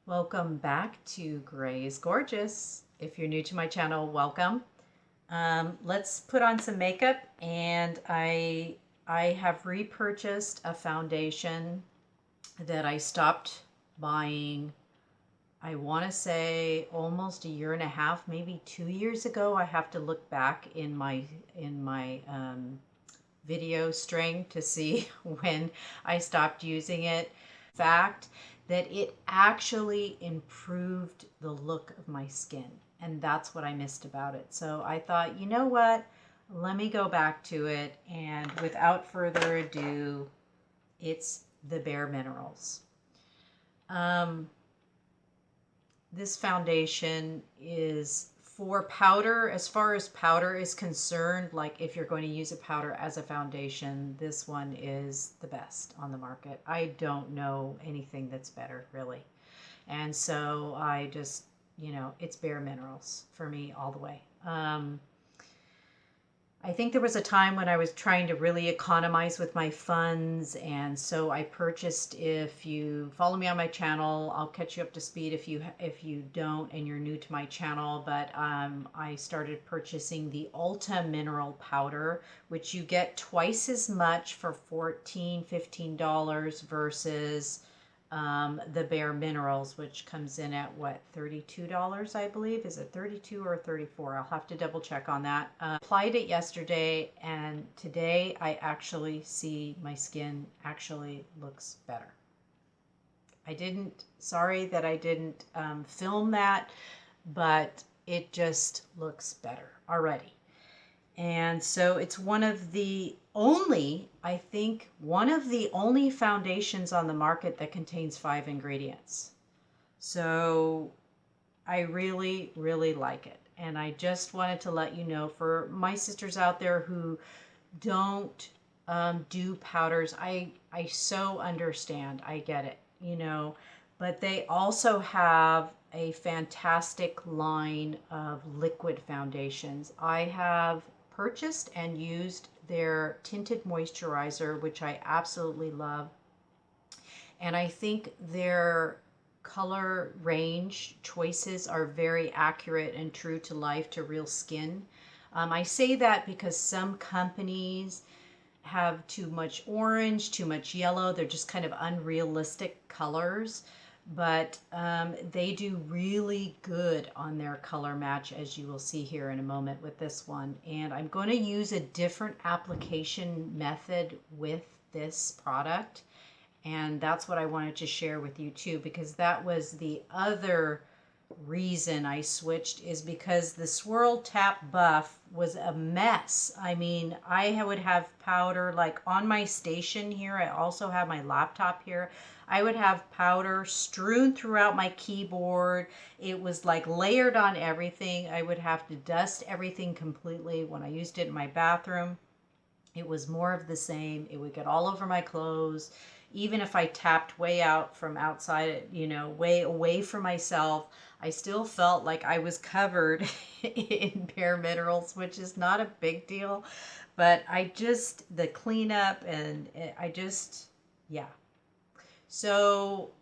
Welcome back to Gray is Gorgeous. If you're new to my channel, welcome. Let's put on some makeup, and I have repurchased a foundation that I stopped buying. I want to say almost a year and a half, maybe 2 years ago. I have to look back in my video string to see when I stopped using it. Fact that it actually improved the look of my skin, and that's what I missed about it. So I thought, you know what? Let me go back to it, and without further ado, it's the BareMinerals. This foundation is for powder. As far as powder is concerned, like if you're going to use a powder as a foundation, this one is the best on the market. I don't know anything that's better, really. And so I just, it's BareMinerals for me all the way. I think there was a time when I was trying to really economize with my funds, and so I purchased. If you follow me on my channel, I'll catch you up to speed if you don't and you're new to my channel. But I started purchasing the Ulta mineral powder, which you get twice as much for $14-15 versus the BareMinerals, which comes in at what, $32, I believe. Is it 32 or 34? I'll have to double check on that. Applied it yesterday, and today I actually see my skin actually looks better. Sorry that I didn't film that, but it just looks better already. And so it's one of the only foundations on the market that contains 5 ingredients. So I really, really like it. And I just wanted to let you know, for my sisters out there who don't do powders, I so understand. I get it, but they also have a fantastic line of liquid foundations. I have purchased and used their tinted moisturizer, which I absolutely love. And I think their color range choices are very accurate and true to life, to real skin. I say that because some companies have too much orange, too much yellow. They're just kind of unrealistic colors, but they do really good on their color match, as you will see here in a moment with this one. And I'm going to use a different application method with this product, and that's what I wanted to share with you too, because that was the other reason I switched, is because the Swirl Tap Buff was a mess. I mean, I would have powder like on my station here. I also have my laptop here. I would have powder strewn throughout my keyboard. It was like layered on everything. I would have to dust everything completely. When I used it in my bathroom, it was more of the same. It would get all over my clothes. Even if I tapped way out from outside, way away from myself, I still felt like I was covered in BareMinerals, which is not a big deal. But the cleanup, and yeah. So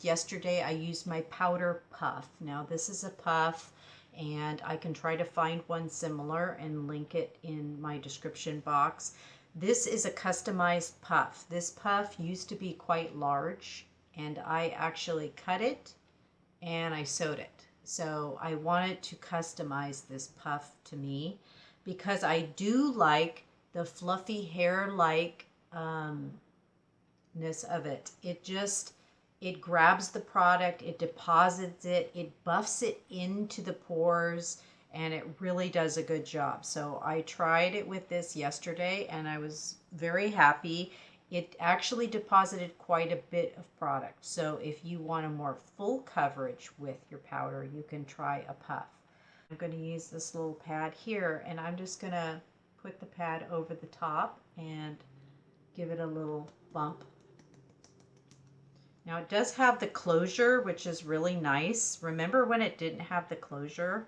yesterday, I used my powder puff. Now this is a puff, and I can try to find one similar and link it in my description box. This is a customized puff. This puff used to be quite large, and I actually cut it and I sewed it. So I wanted to customize this puff to me because I do like the fluffy hair-like ness of it. It grabs the product, it deposits it, it buffs it into the pores, and it really does a good job. So I tried it with this yesterday, and I was very happy. It actually deposited quite a bit of product. So if you want a more full coverage with your powder, you can try a puff. I'm going to use this little pad here, and I'm just going to put the pad over the top and give it a little bump. Now it does have the closure, which is really nice. Remember when it didn't have the closure?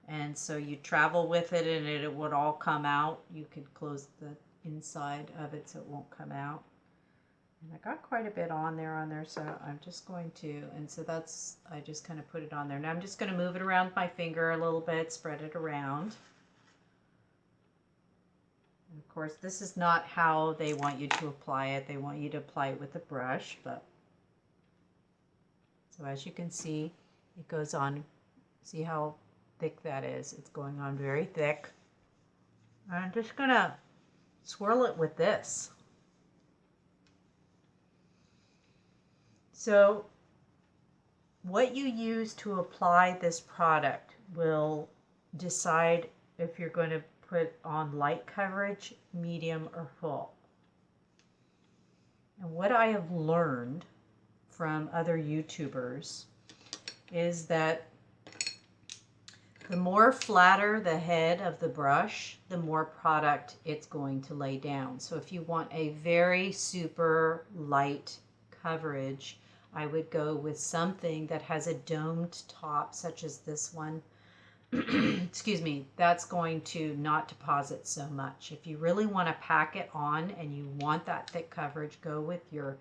And so you travel with it and it would all come out. You could close the inside of it so it won't come out. And I got quite a bit on there, so I'm just going to, and so that's, I just kind of put it on there. Now I'm just going to move it around my finger a little bit, spread it around. And of course, this is not how they want you to apply it. They want you to apply it with a brush, but so as you can see, it goes on. See how thick that is? It's going on very thick. I'm just going to swirl it with this. So what you use to apply this product will decide if you're going to put on light coverage, medium, or full. And what I have learned from other YouTubers is that the more flatter the head of the brush, the more product it's going to lay down. So if you want a very super light coverage, I would go with something that has a domed top, such as this one. Excuse me, that's going to not deposit so much. If you really want to pack it on and you want that thick coverage, go with your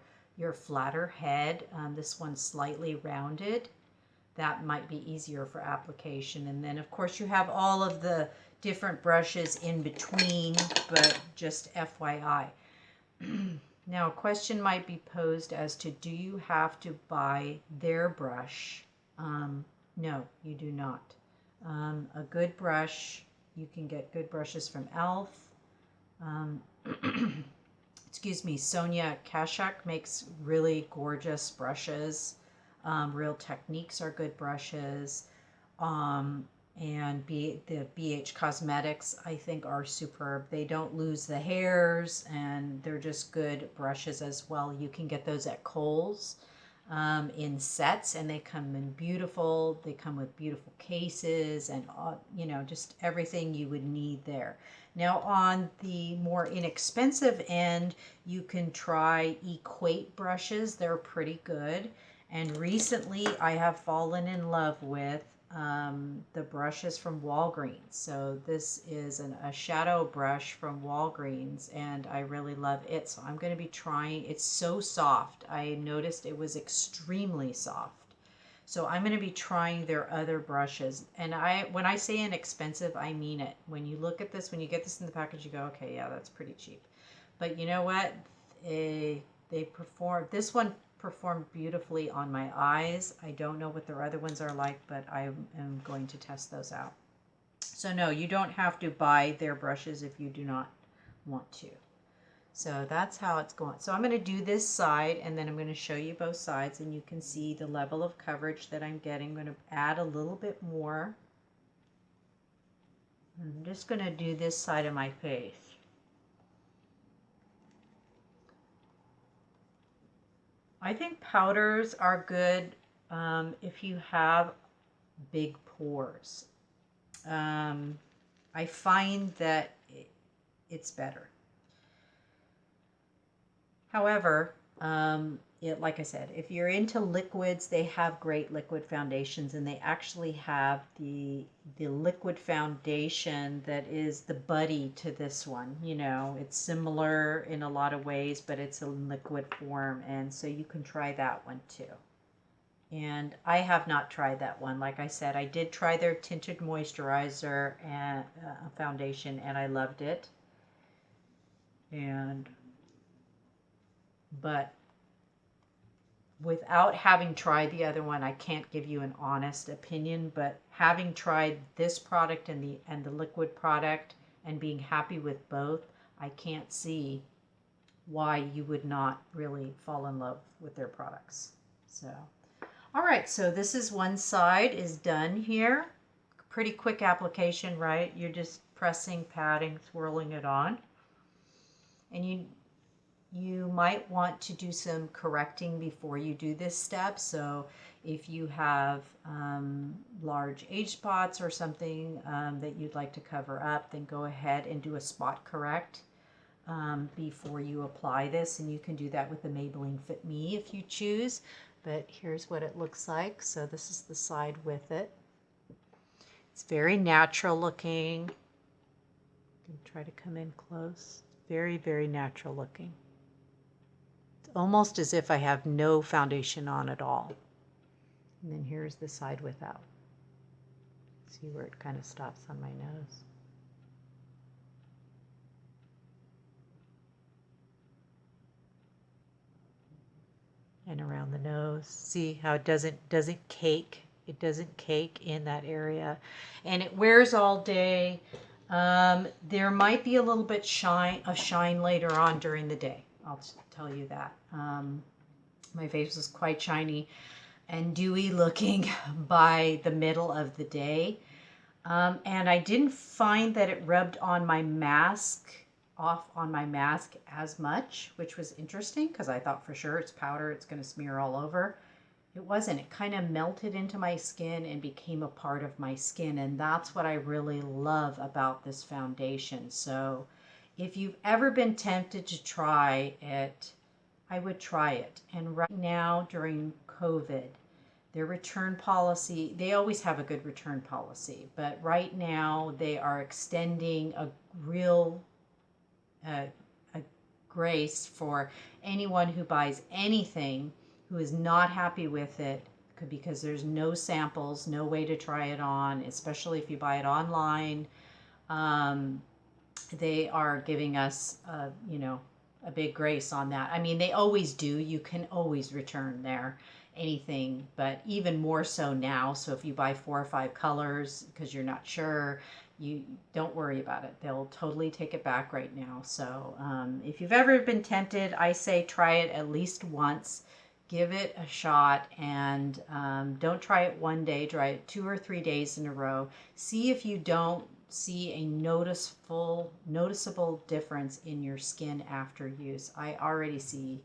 flatter head. This one's slightly rounded. That might be easier for application. And then of course you have all of the different brushes in between, but just FYI. Now a question might be posed as to, do you have to buy their brush? No, you do not. A good brush, you can get good brushes from e.l.f. Excuse me, Sonia Kashuk makes really gorgeous brushes. Real Techniques are good brushes. And the BH Cosmetics, I think, are superb. They don't lose the hairs, and they're just good brushes as well. You can get those at Kohl's in sets, and they come in beautiful. They come with beautiful cases, and you know, just everything you would need there. Now on the more inexpensive end, you can try Equate brushes. They're pretty good. And recently I have fallen in love with the brushes from Walgreens. So this is a shadow brush from Walgreens, and I really love it. So I'm going to be trying. It's so soft. I noticed it was extremely soft. So I'm going to be trying their other brushes. And when I say inexpensive, I mean it. When you look at this, when you get this in the package, you go, okay, yeah, that's pretty cheap. But you know what? They perform. This one performed beautifully on my eyes. I don't know what their other ones are like, but I am going to test those out. So no, you don't have to buy their brushes if you do not want to. So that's how it's going. So I'm going to do this side, and then I'm going to show you both sides, and you can see the level of coverage that I'm getting. I'm going to add a little bit more. I'm just going to do this side of my face. I think powders are good if you have big pores. I find that it's better. However, like I said, if you're into liquids, they have great liquid foundations, and they actually have the liquid foundation that is the buddy to this one. You know, it's similar in a lot of ways, but it's a liquid form, and so you can try that one too. And I have not tried that one. Like I said, I did try their tinted moisturizer and foundation, and I loved it. But without having tried the other one, I can't give you an honest opinion. But having tried this product and the liquid product and being happy with both, I can't see why you would not really fall in love with their products. So, all right, so this is one side is done here. Pretty quick application, right? You're just pressing, patting, swirling it on. And you might want to do some correcting before you do this step. So if you have large age spots or something that you'd like to cover up, then go ahead and do a spot correct before you apply this. And you can do that with the Maybelline Fit Me if you choose. But here's what it looks like. So this is the side with it. It's very natural looking. I'm going to try to come in close. Very, very natural looking. It's almost as if I have no foundation on at all. And then here's the side without. See where it kind of stops on my nose. And around the nose. See how it doesn't cake. It doesn't cake in that area. And it wears all day. There might be a little bit of shine later on during the day. I'll tell you that. My face was quite shiny and dewy looking by the middle of the day. And I didn't find that it rubbed on my mask, off on my mask as much, which was interesting because I thought for sure it's powder, it's going to smear all over. It wasn't. It kind of melted into my skin and became a part of my skin. And that's what I really love about this foundation. So if you've ever been tempted to try it, I would try it. And right now during COVID, their return policy, they always have a good return policy, but right now they are extending a real a grace for anyone who buys anything who is not happy with it, because there's no samples, no way to try it on, especially if you buy it online. They are giving us, a big grace on that. I mean, they always do. You can always return there anything, but even more so now. So if you buy 4 or 5 colors because you're not sure, you don't worry about it. They'll totally take it back right now. So if you've ever been tempted, I say try it at least once. Give it a shot, and don't try it one day. Try it 2 or 3 days in a row. See if you don't see a noticeable difference in your skin after use. I already see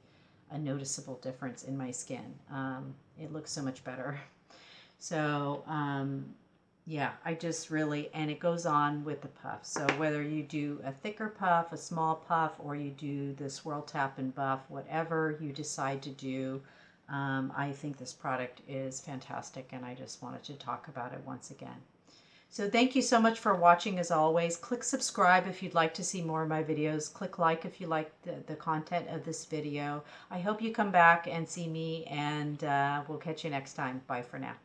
a noticeable difference in my skin. It looks so much better. So yeah, I just really, and it goes on with the puff. So whether you do a thicker puff, a small puff, or you do the swirl, tap, and buff, whatever you decide to do, I think this product is fantastic, and I just wanted to talk about it once again. So thank you so much for watching as always. Click subscribe if you'd like to see more of my videos. Click like if you like the content of this video. I hope you come back and see me, and we'll catch you next time. Bye for now.